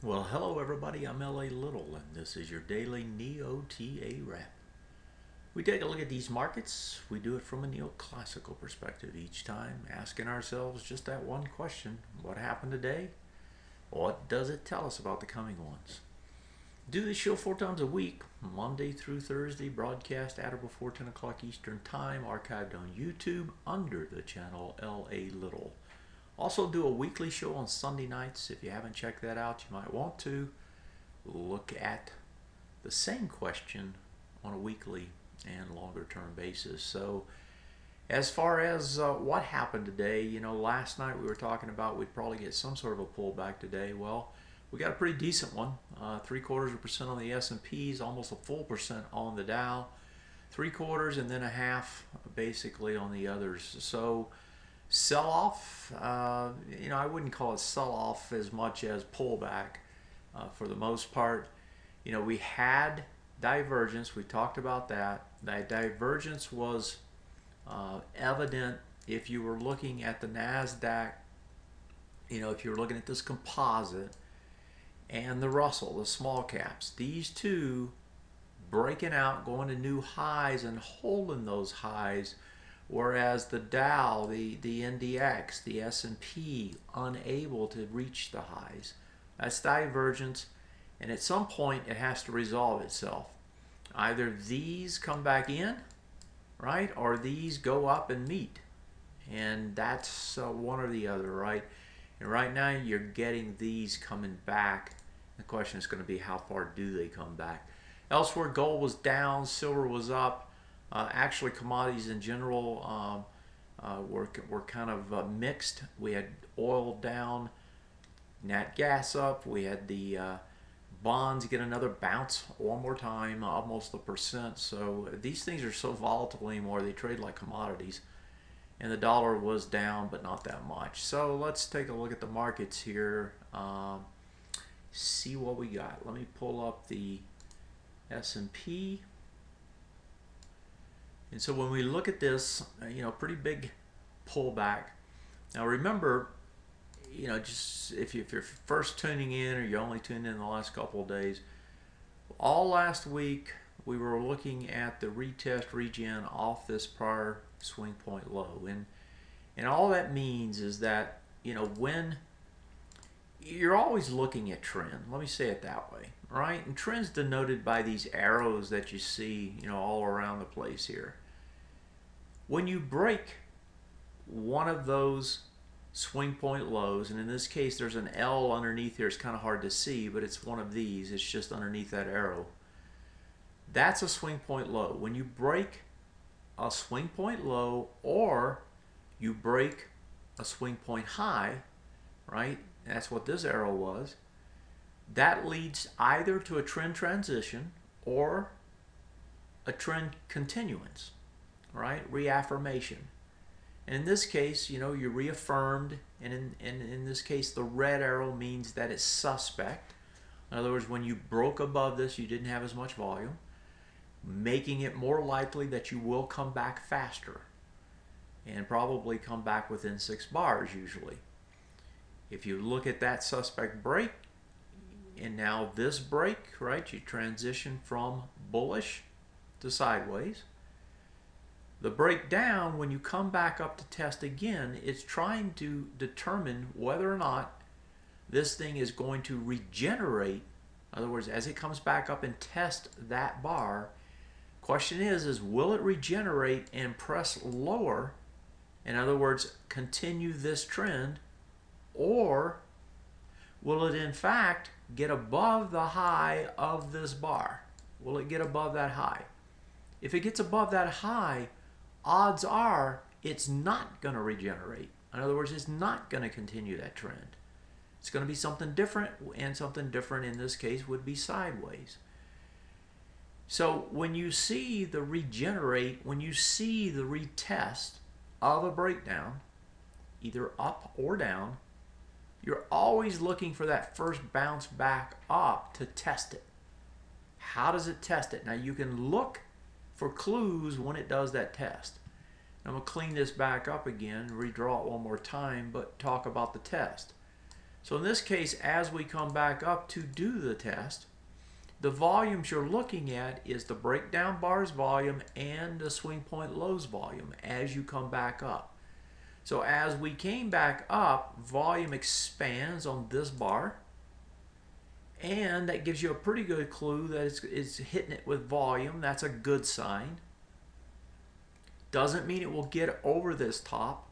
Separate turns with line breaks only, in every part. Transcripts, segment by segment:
Well, hello everybody, I'm LA Little, and this is your daily NeoTA wrap. We take a look at these markets. We do it from a neoclassical perspective each time, asking ourselves just that one question: what happened today? What does it tell us about the coming ones? Do this show 4 times a week, Monday through Thursday, broadcast at or before 10 o'clock Eastern Time, archived on YouTube under the channel LA Little. Also do a weekly show on Sunday nights. If you haven't checked that out, you might want to look at the same question on a weekly and longer term basis. So as far as what happened today, last night we were talking about we'd probably get some sort of a pullback today. Well, we got a pretty decent one. 3/4% on the S&Ps, almost a full percent on the Dow, 3/4 and then a half basically on the others. So sell off, I wouldn't call it sell off as much as pullback for the most part. We had divergence. We talked about that. That divergence was evident if you were looking at the NASDAQ, if you were looking at this composite and the Russell, the small caps, these two breaking out, going to new highs and holding those highs, whereas the Dow, the NDX, the S&P, unable to reach the highs. That's divergence, and at some point it has to resolve itself. Either these come back in, right, or these go up and meet, and that's one or the other, right? And right now you're getting these coming back. The question is going to be, how far do they come back? Elsewhere, gold was down, silver was up. Actually, commodities in general were kind of mixed. We had oil down, nat gas up. We had the bonds get another bounce one more time, almost 1%. So these things are so volatile anymore. They trade like commodities. And the dollar was down, but not that much. So let's take a look at the markets here. See what we got. Let me pull up the S&P. And so when we look at this, pretty big pullback. Now remember, just if you're first tuning in or you only tuned in the last couple of days, all last week we were looking at the retest regen off this prior swing point low. And all that means is that, when you're always looking at trend, let me say it that way, right? And trends denoted by these arrows that you see, all around the place here. When you break one of those swing point lows, and in this case there's an L underneath here, it's kind of hard to see, but it's one of these, it's just underneath that arrow. That's a swing point low. When you break a swing point low, or you break a swing point high, right? That's what this arrow was. That leads either to a trend transition or a trend continuance, right? Reaffirmation. And in this case, you're reaffirmed, and in this case, the red arrow means that it's suspect. In other words, when you broke above this, you didn't have as much volume, making it more likely that you will come back faster and probably come back within 6 bars usually. If you look at that suspect break, and now this break, right, you transition from bullish to sideways. The breakdown, when you come back up to test again, it's trying to determine whether or not this thing is going to regenerate. In other words, as it comes back up and test that bar, question is will it regenerate and press lower? In other words, continue this trend, or will it in fact get above the high of this bar? Will it get above that high? If it gets above that high, odds are it's not going to regenerate. In other words, it's not going to continue that trend. It's going to be something different, and something different in this case would be sideways. So when you see the regenerate, when you see the retest of a breakdown, either up or down, you're always looking for that first bounce back up to test it. How does it test it? Now you can look for clues when it does that test. I'm going to clean this back up again, redraw it one more time, but talk about the test. So in this case, as we come back up to do the test, the volumes you're looking at is the breakdown bars volume and the swing point lows volume as you come back up. So as we came back up, volume expands on this bar, and that gives you a pretty good clue that it's hitting it with volume. That's a good sign. Doesn't mean it will get over this top,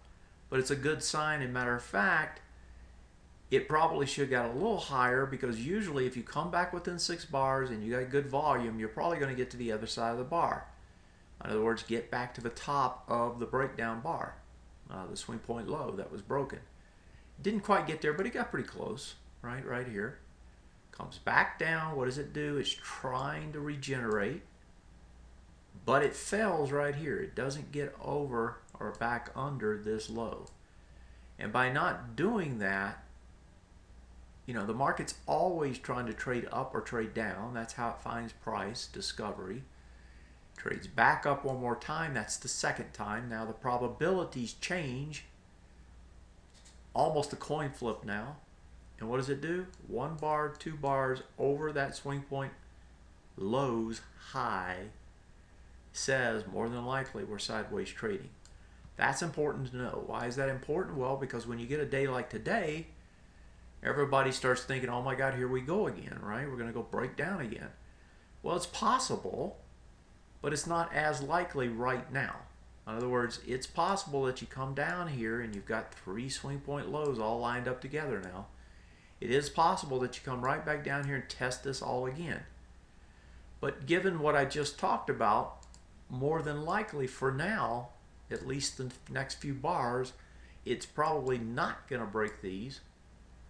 but it's a good sign. And matter of fact, it probably should have got a little higher, because usually if you come back within 6 bars and you got good volume, you're probably going to get to the other side of the bar. In other words, get back to the top of the breakdown bar, the swing point low that was broken. Didn't quite get there, but it got pretty close, right here. Comes back down. What does it do? It's trying to regenerate, but it fails right here. It doesn't get over or back under this low. And by not doing that, you know, the market's always trying to trade up or trade down. That's how it finds price discovery. Trades back up one more time. That's the second time. Now the probabilities change. Almost a coin flip now. And what does it do? 1 bar, 2 bars over that swing point lows high says more than likely we're sideways trading. That's important to know. Why is that important? Well, because when you get a day like today, everybody starts thinking, oh my God, here we go again, right? We're going to go break down again. Well, it's possible, but it's not as likely right now. In other words, it's possible that you come down here and you've got 3 swing point lows all lined up together now. It is possible that you come right back down here and test this all again. But given what I just talked about, more than likely for now, at least the next few bars, it's probably not going to break these.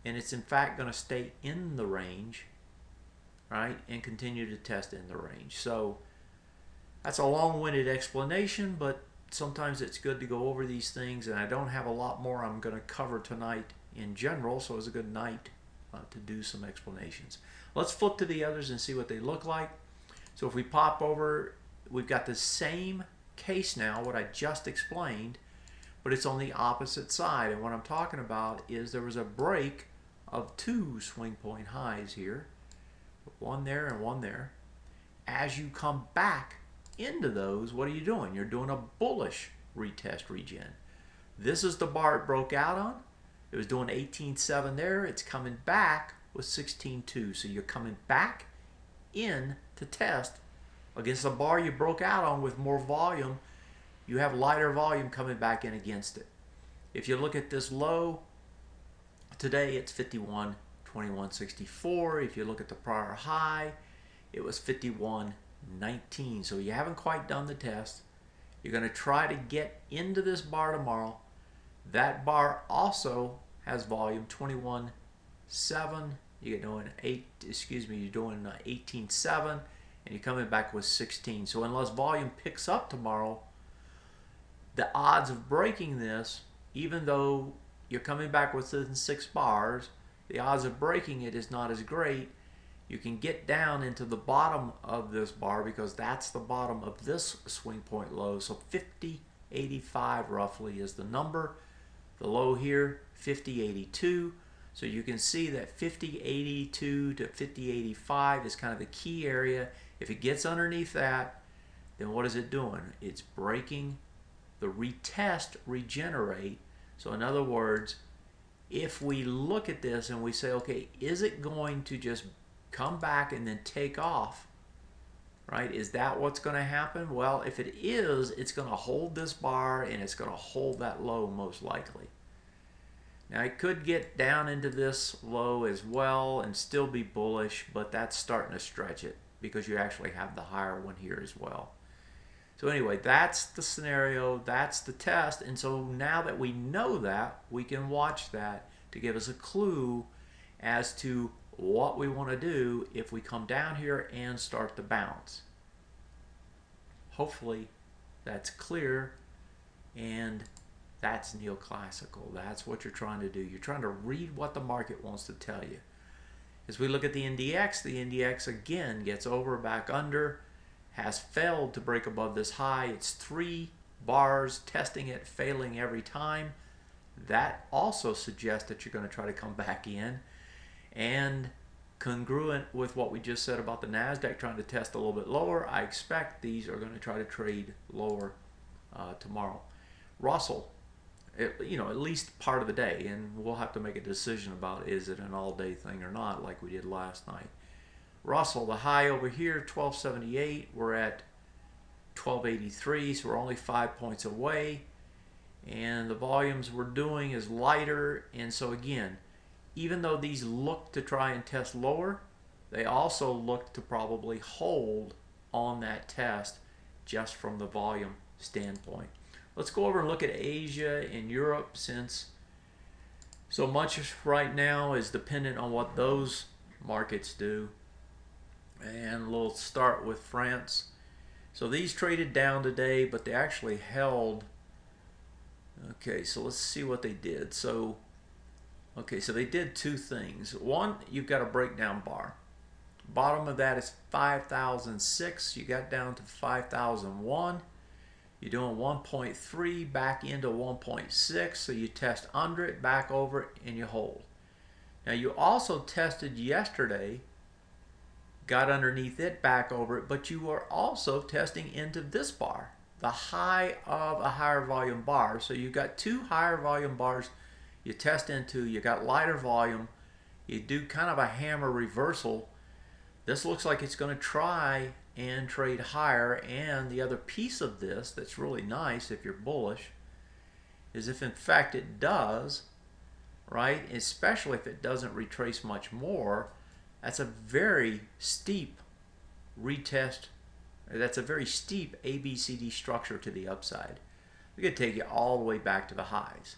And it's in fact going to stay in the range, right, and continue to test in the range. So that's a long-winded explanation, but sometimes it's good to go over these things, and I don't have a lot more I'm going to cover tonight in general, so it's a good night to do some explanations. Let's flip to the others and see what they look like. So if we pop over, we've got the same case now, what I just explained, but it's on the opposite side. And what I'm talking about is there was a break of 2 swing point highs here, 1 there and 1 there. As you come back into those, what are you doing? You're doing a bullish retest regen. This is the bar it broke out on. It was doing 18.7 there. It's coming back with 16.2. So you're coming back in to test against the bar you broke out on with more volume. You have lighter volume coming back in against it. If you look at this low, today it's 51.2164. If you look at the prior high, it was 51.19. So you haven't quite done the test. You're going to try to get into this bar tomorrow. That bar also has volume 21.7. You're doing you're doing 18.7, and you're coming back with 16. So unless volume picks up tomorrow, the odds of breaking this, even though you're coming back within 6 bars, the odds of breaking it is not as great. You can get down into the bottom of this bar, because that's the bottom of this swing point low. So 50.85 roughly is the number. The low here, 50.82. So you can see that 50.82 to 50.85 is kind of the key area. If it gets underneath that, then what is it doing? It's breaking the retest, regenerate. So in other words, if we look at this and we say, okay, is it going to just come back and then take off, right? Is that what's going to happen? Well, if it is, it's going to hold this bar and it's going to hold that low most likely. Now it could get down into this low as well and still be bullish, but that's starting to stretch it because you actually have the higher one here as well. So anyway, that's the scenario, that's the test, and so now that we know that, we can watch that to give us a clue as to what we want to do if we come down here and start the bounce. Hopefully that's clear, and that's neoclassical. That's what you're trying to do. You're trying to read what the market wants to tell you. As we look at the NDX again gets over, back under, has failed to break above this high. It's 3 bars, testing it, failing every time. that also suggests that you're going to try to come back in. And congruent with what we just said about the NASDAQ trying to test a little bit lower, I expect these are going to try to trade lower tomorrow. Russell, at least part of the day, and we'll have to make a decision about is it an all-day thing or not, like we did last night. Russell, the high over here, 1278. We're at 1283, so we're only 5 points away. And the volumes we're doing is lighter, and so again, even though these look to try and test lower, they also look to probably hold on that test just from the volume standpoint. Let's go over and look at Asia and Europe, since so much right now is dependent on what those markets do. And we'll start with France. So these traded down today, but they actually held. Okay, so let's see what they did. So they did two things. One, you've got a breakdown bar. Bottom of that is 5,006. You got down to 5,001. You're doing 1.3 back into 1.6, so you test under it, back over it, and you hold. Now you also tested yesterday, got underneath it, back over it, but you were also testing into this bar, the high of a higher volume bar. So you've got two higher volume bars you test into, you got lighter volume, you do kind of a hammer reversal. This looks like it's going to try and trade higher, and the other piece of this that's really nice if you're bullish is if in fact it does, right, especially if it doesn't retrace much more, that's a very steep retest. That's a very steep ABCD structure to the upside. We could take you all the way back to the highs.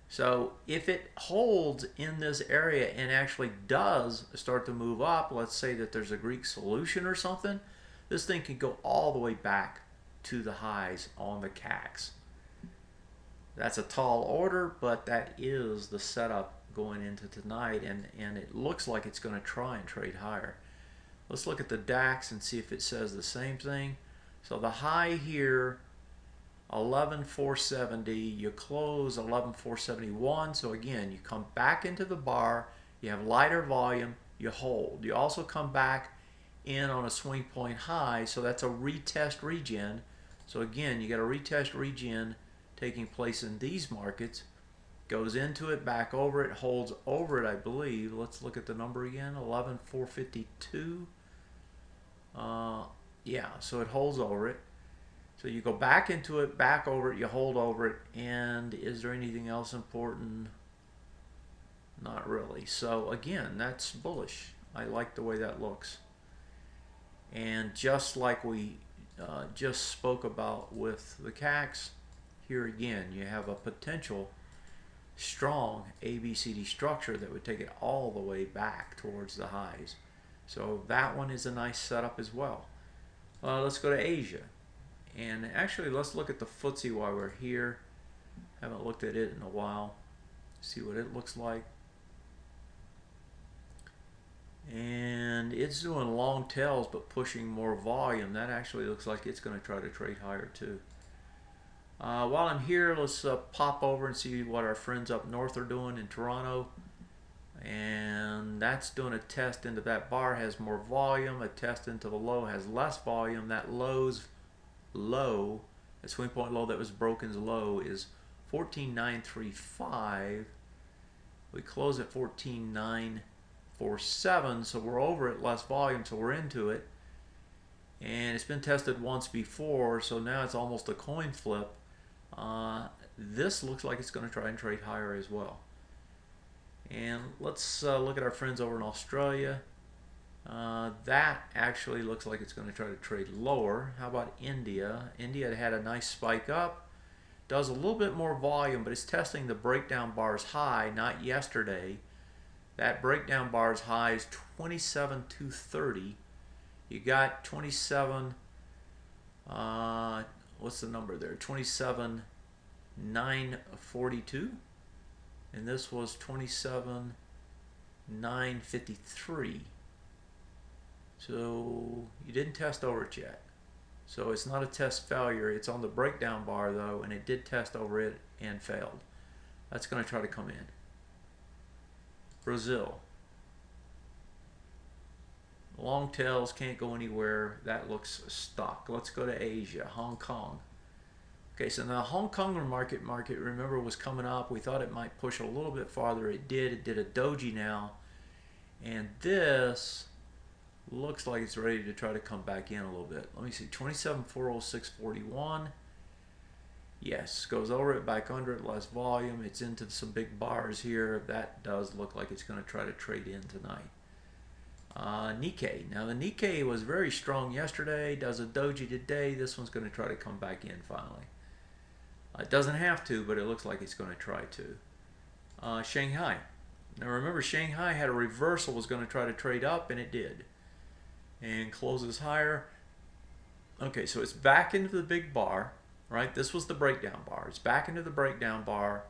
So if it holds in this area and actually does start to move up, let's say that there's a Greek solution or something, this thing can go all the way back to the highs on the CACs. That's a tall order, but that is the setup going into tonight, and it looks like it's going to try and trade higher. Let's look at the DAX and see if it says the same thing. So the high here, 11,470, you close 11,471. So again, you come back into the bar, you have lighter volume, you hold. You also come back in on a swing point high, so that's a retest regen. So again, you got a retest regen taking place in these markets. Goes into it, back over it, holds over it, I believe. Let's look at the number again, 11,452. Yeah, so it holds over it. So you go back into it, back over it, you hold over it, and is there anything else important? Not really. So again, that's bullish. I like the way that looks. And just like we just spoke about with the CACs, here again, you have a potential strong ABCD structure that would take it all the way back towards the highs. So that one is a nice setup as well. Let's go to Asia. And actually, let's look at the FTSE while we're here. Haven't looked at it in a while. See what it looks like. And it's doing long tails but pushing more volume. That actually looks like it's going to try to trade higher too. While I'm here, let's pop over and see what our friends up north are doing in Toronto. And that's doing a test into that bar, has more volume. A test into the low has less volume. That low's low, the swing point low that was broken's low, is 14,935. We close at 14,947, so we're over at less volume, so we're into it. And it's been tested once before, so now it's almost a coin flip. This looks like it's going to try and trade higher as well. And let's look at our friends over in Australia. That actually looks like it's going to try to trade lower. How about India? India had a nice spike up. Does a little bit more volume, but it's testing the breakdown bars high, not yesterday. That breakdown bar's high is 27,230. You got 27, what's the number there? 27,942. And this was 27,953. So you didn't test over it yet. So it's not a test failure. It's on the breakdown bar though, and it did test over it and failed. That's going to try to come in. Brazil. Long tails can't go anywhere. That looks stuck. Let's go to Asia. Hong Kong. Okay, so now Hong Kong market, remember, was coming up. We thought it might push a little bit farther. It did. It did a doji now. And this looks like it's ready to try to come back in a little bit. Let me see. 27,406.41. Yes, goes over it, back under it, less volume. It's into some big bars here. That does look like it's going to try to trade in tonight. Nikkei. Now the Nikkei was very strong yesterday. Does a doji today. This one's going to try to come back in finally. It doesn't have to, but it looks like it's going to try to. Shanghai. Now remember, Shanghai had a reversal, was going to try to trade up, and it did. And closes higher. Okay, so it's back into the big bar, right? This was the breakdown bar. It's back into the breakdown bar.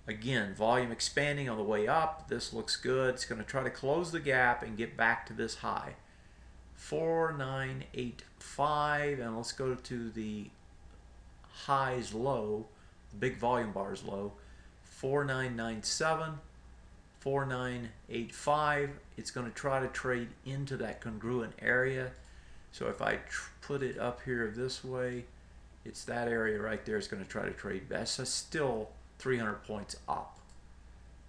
Again, volume expanding on the way up. This looks good. It's going to try to close the gap and get back to this high. 4985, and let's go to the highs low, big volume bars low. 4997, 4985. It's going to try to trade into that congruent area. So if I put it up here this way, it's that area right there. It's going to try to trade. That's still 300 points up.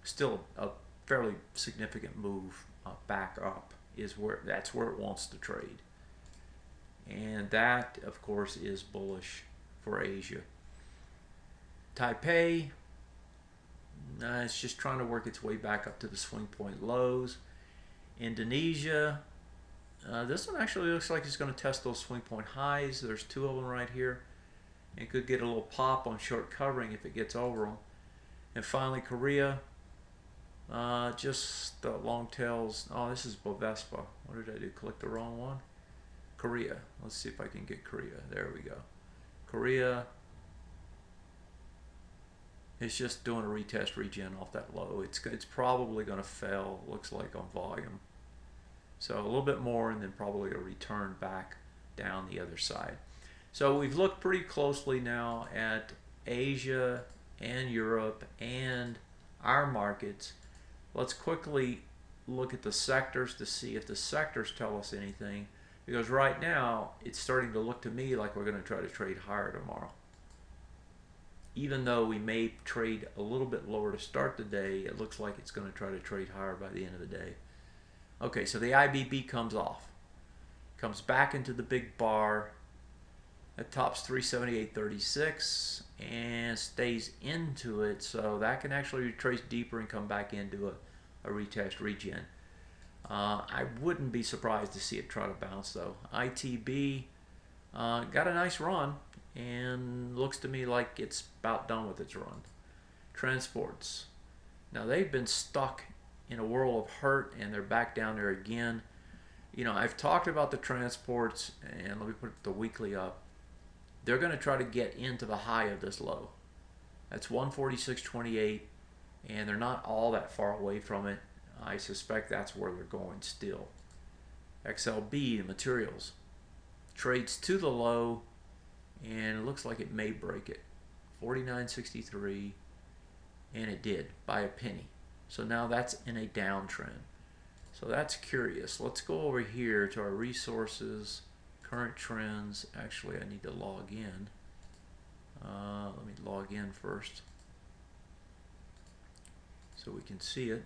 Still a fairly significant move back up. That's where it wants to trade. And that, of course, is bullish for Asia. Taipei, it's just trying to work its way back up to the swing point lows. Indonesia, this one actually looks like it's going to test those swing point highs. There's two of them right here. It could get a little pop on short covering if it gets over them. And finally, Korea, just the long tails. Oh, this is Bovespa. What did I do? Click the wrong one? Korea. Let's see if I can get Korea. There we go. Korea. It's just doing a retest regen off that low. It's probably going to fail, looks like, on volume. So a little bit more, and then probably a return back down the other side. So we've looked pretty closely now at Asia and Europe and our markets. Let's quickly look at the sectors to see if the sectors tell us anything, because right now it's starting to look to me like we're going to try to trade higher tomorrow. Even though we may trade a little bit lower to start the day, it looks like it's going to try to trade higher by the end of the day. Okay, so the IBB comes off. Comes back into the big bar. It tops 378.36 and stays into it, so that can actually retrace deeper and come back into a retest regen. I wouldn't be surprised to see it try to bounce though. ITB got a nice run and looks to me like it's about done with its run. Transports. Now they've been stuck in a whirl of hurt and they're back down there again. You know, I've talked about the transports, and let me put the weekly up. They're going to try to get into the high of this low. That's 146.28, and they're not all that far away from it. I suspect that's where they're going still. XLB, the materials, trades to the low, and it looks like it may break it. 49.63, and it did by a penny. So now that's in a downtrend. So that's curious. Let's go over here to our resources, current trends. Actually, I need to log in. Let me log in first so we can see it.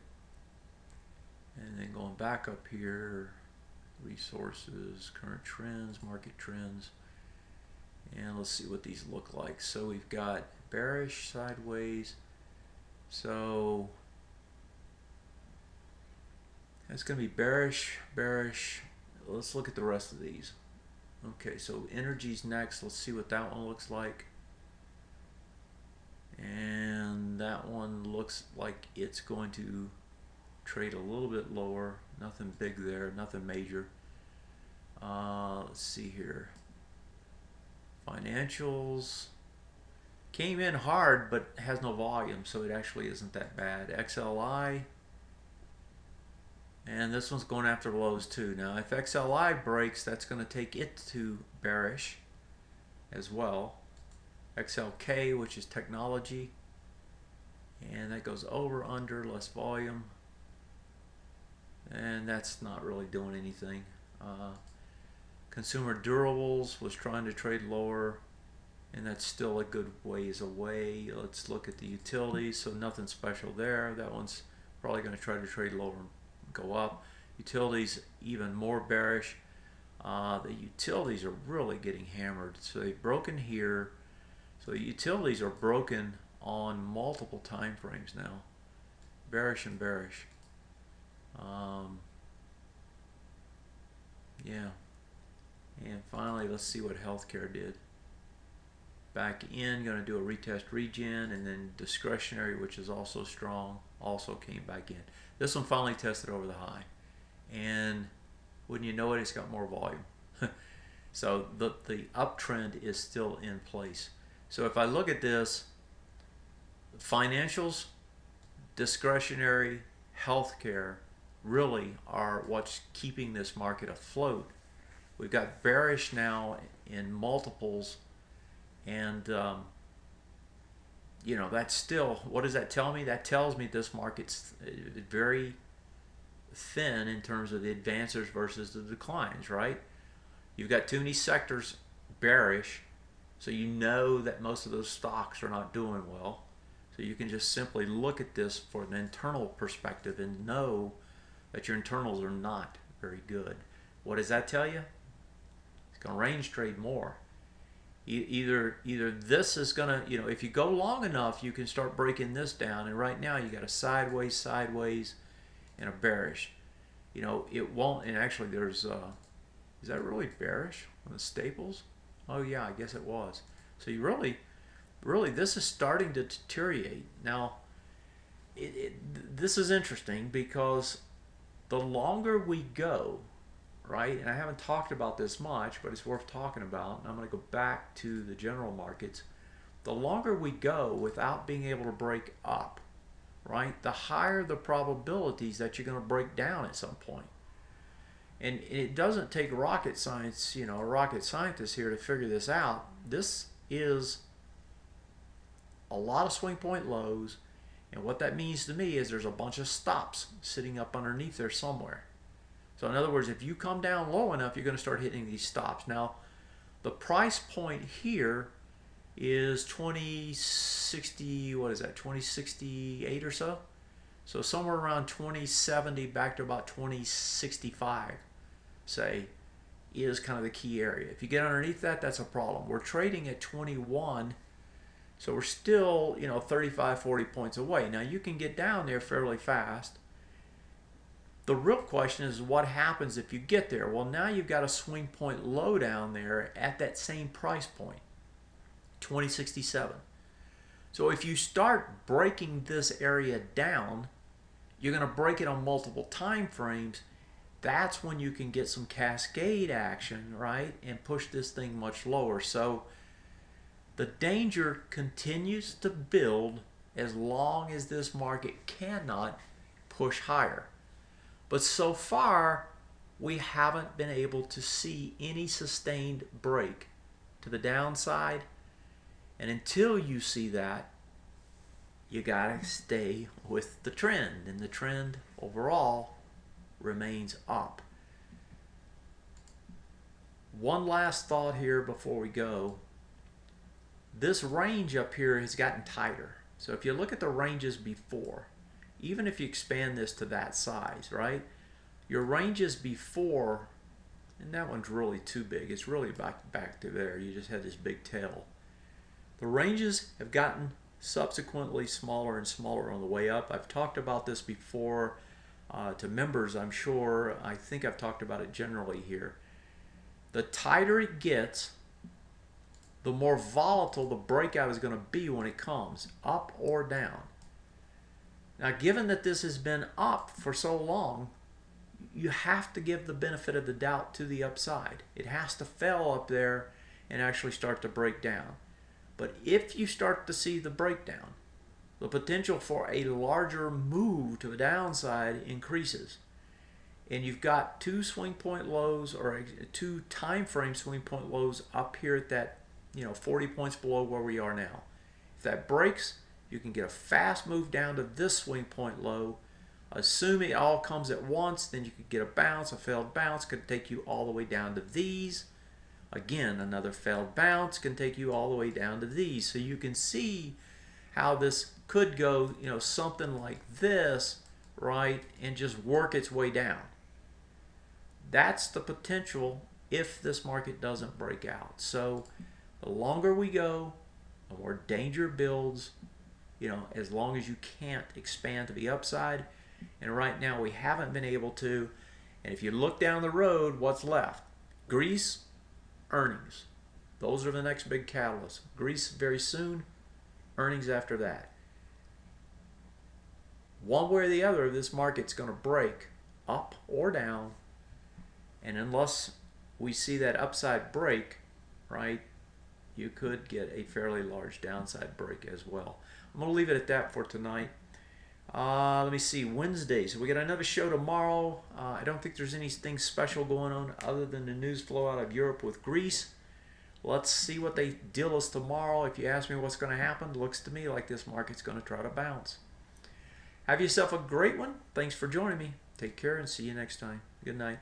And then going back up here, resources, current trends, market trends. And let's see what these look like. So we've got bearish, sideways. So it's going to be bearish, bearish. Let's look at the rest of these. Okay, so energy's next. Let's see what that one looks like. And that one looks like it's going to trade a little bit lower. Nothing big there, nothing major. Let's see here. Financials came in hard but has no volume, so it actually isn't that bad. XLI, and this one's going after lows too. Now if XLI breaks, that's going to take it to bearish as well. XLK, which is technology, And that goes over, under, less volume. And that's not really doing anything. Consumer durables was trying to trade lower, and that's still a good ways away. Let's look at the utilities. So nothing special there. That one's probably going to try to trade lower and go up. Utilities even more bearish. The utilities are really getting hammered. So they've broken here. So the utilities are broken on multiple time frames now. Bearish and bearish. Yeah. And finally, let's see what healthcare did. Back in, going to do a retest regen, and then discretionary, which is also strong, also came back in. This one finally tested over the high. And wouldn't you know it, it's got more volume. So the uptrend is still in place. So if I look at this, financials, discretionary, healthcare really are what's keeping this market afloat. We've got bearish now in multiples, and you know, that's still, what does that tell me? That tells me this market's very thin in terms of the advances versus the declines, right? You've got too many sectors bearish, so you know that most of those stocks are not doing well. So you can just simply look at this for an internal perspective and know that your internals are not very good. What does that tell you? It's going to range trade more. Either this is going to, you know, if you go long enough, you can start breaking this down. And right now you got a sideways, and a bearish. You know, it won't, and actually there's, is that really bearish on the staples? Oh yeah, I guess it was. So you really, this is starting to deteriorate. Now, this is interesting because the longer we go, right, and I haven't talked about this much, but it's worth talking about, and I'm going to go back to the general markets. The longer we go without being able to break up, right, the higher the probabilities that you're going to break down at some point. And it doesn't take rocket science, you know, a rocket scientist here to figure this out. This is a lot of swing point lows, and what that means to me is there's a bunch of stops sitting up underneath there somewhere. So in other words, if you come down low enough, you're going to start hitting these stops. Now, the price point here is 2060, what is that, 2068 or so? So somewhere around 2070 back to about 2065, say, is kind of the key area. If you get underneath that, that's a problem. We're trading at 21, so we're still, you know, 35, 40 points away. Now, you can get down there fairly fast. The real question is what happens if you get there? Well, now you've got a swing point low down there at that same price point, 2067. So if you start breaking this area down, you're going to break it on multiple time frames. That's when you can get some cascade action, right, and push this thing much lower. So the danger continues to build as long as this market cannot push higher. But so far, we haven't been able to see any sustained break to the downside. And until you see that, you gotta stay with the trend. And the trend overall remains up. One last thought here before we go. This range up here has gotten tighter. So if you look at the ranges before, even if you expand this to that size, right? Your ranges before, and that one's really too big. It's really back to there. You just had this big tail. The ranges have gotten subsequently smaller and smaller on the way up. I've talked about this before to members, I'm sure. I think I've talked about it generally here. The tighter it gets, the more volatile the breakout is going to be when it comes, up or down. Now, given that this has been up for so long, you have to give the benefit of the doubt to the upside. It has to fail up there and actually start to break down. But if you start to see the breakdown, the potential for a larger move to the downside increases. And you've got two swing point lows, or two time frame swing point lows up here at that, 40 points below where we are now. If that breaks, You can get a fast move down to this swing point low. Assuming it all comes at once, then you could get a bounce. A failed bounce could take you all the way down to these. Again, another failed bounce can take you all the way down to these. So you can see how this could go, something like this, right, and just work its way down. That's the potential if this market doesn't break out. So the longer we go, the more danger builds, as long as you can't expand to the upside. And right now we haven't been able to. And if you look down the road, what's left? Greece, earnings. Those are the next big catalysts. Greece very soon, earnings after that. One way or the other, this market's going to break up or down. And unless we see that upside break, right, you could get a fairly large downside break as well. I'm going to leave it at that for tonight. Let me see, Wednesday. So we got another show tomorrow. I don't think there's anything special going on other than the news flow out of Europe with Greece. Let's see what they deal us tomorrow. If you ask me what's going to happen, it looks to me like this market's going to try to bounce. Have yourself a great one. Thanks for joining me. Take care and see you next time. Good night.